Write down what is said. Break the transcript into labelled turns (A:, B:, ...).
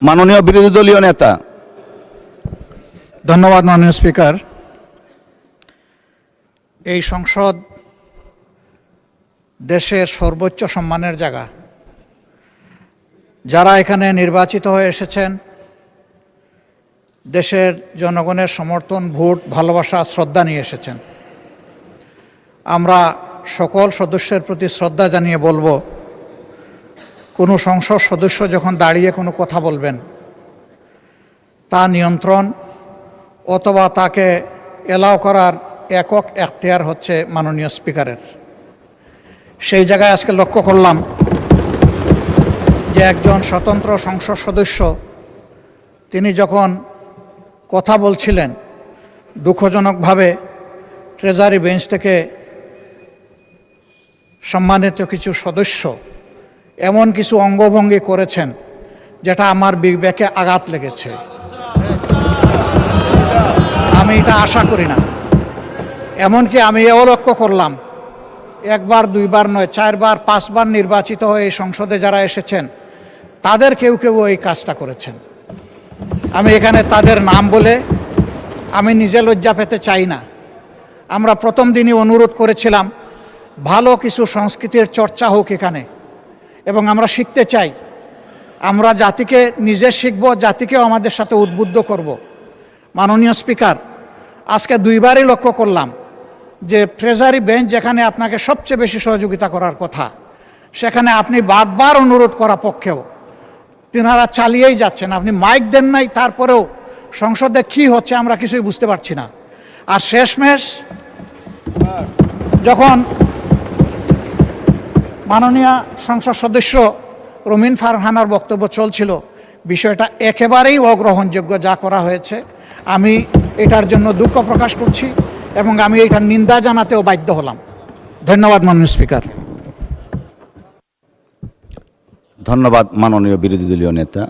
A: মাননীয় বিরোধী দলীয় নেতা।
B: ধন্যবাদ মাননীয় স্পিকার। এই সংসদ দেশের সর্বোচ্চ সম্মানের জায়গা। যারা এখানে নির্বাচিত হয়ে এসেছেন, দেশের জনগণের সমর্থন, ভোট, ভালোবাসা, শ্রদ্ধা নিয়ে এসেছেন। আমরা সকল সদস্যের প্রতি শ্রদ্ধা জানিয়ে বলবো, কোনো সংসদ সদস্য যখন দাঁড়িয়ে কোনো কথা বলবেন, তা নিয়ন্ত্রণ অথবা তাকে এলাও করার একক এখতিয়ার হচ্ছে মাননীয় স্পিকারের। সেই জায়গায় আজকে লক্ষ্য করলাম যে একজন স্বতন্ত্র সংসদ সদস্য তিনি যখন কথা বলছিলেন, দুঃখজনকভাবে ট্রেজারি বেঞ্চ থেকে সম্মানিত কিছু সদস্য এমন কিছু অঙ্গভঙ্গি করেছেন যেটা আমার বিবেকে আঘাত লেগেছে। আমি এটা আশা করি না। এমনকি আমি এও লক্ষ্য করলাম, একবার দুইবার নয়, 4 বার 5 বার নির্বাচিত হয়ে এই সংসদে যারা এসেছেন তাদের কেউ কেউ এই কাজটা করেছেন। আমি এখানে তাদের নাম বলে আমি নিজে লজ্জা পেতে চাই না। আমরা প্রথম দিনই অনুরোধ করেছিলাম ভালো কিছু সংস্কৃতির চর্চা হোক এখানে, এবং আমরা শিখতে চাই। আমরা জাতিকে নিজে শিখব, জাতিকেও আমাদের সাথে উদ্বুদ্ধ করব। মাননীয় স্পিকার, আজকে 2 বারই লক্ষ্য করলাম যে ট্রেজারি বেঞ্চ যেখানে আপনাকে সবচেয়ে বেশি সহযোগিতা করার কথা, সেখানে আপনি বারবার অনুরোধ করা পক্ষেও তিনারা চালিয়েই যাচ্ছেন। আপনি মাইক দেন নাই, তারপরেও সংসদে কি হচ্ছে আমরা কিছুই বুঝতে পারছি না। আর শেষমেশ যখন মাননীয় সংসদ সদস্য রুমিন ফারহানার বক্তব্য চলছিল, বিষয়টা একেবারেই অগ্রহণযোগ্য যা করা হয়েছে। আমি এটার জন্য দুঃখ প্রকাশ করছি এবং আমি এটার নিন্দা জানাতেও বাধ্য হলাম। ধন্যবাদ মাননীয় স্পিকার।
A: ধন্যবাদ মাননীয় বিরোধী দলীয় নেতা।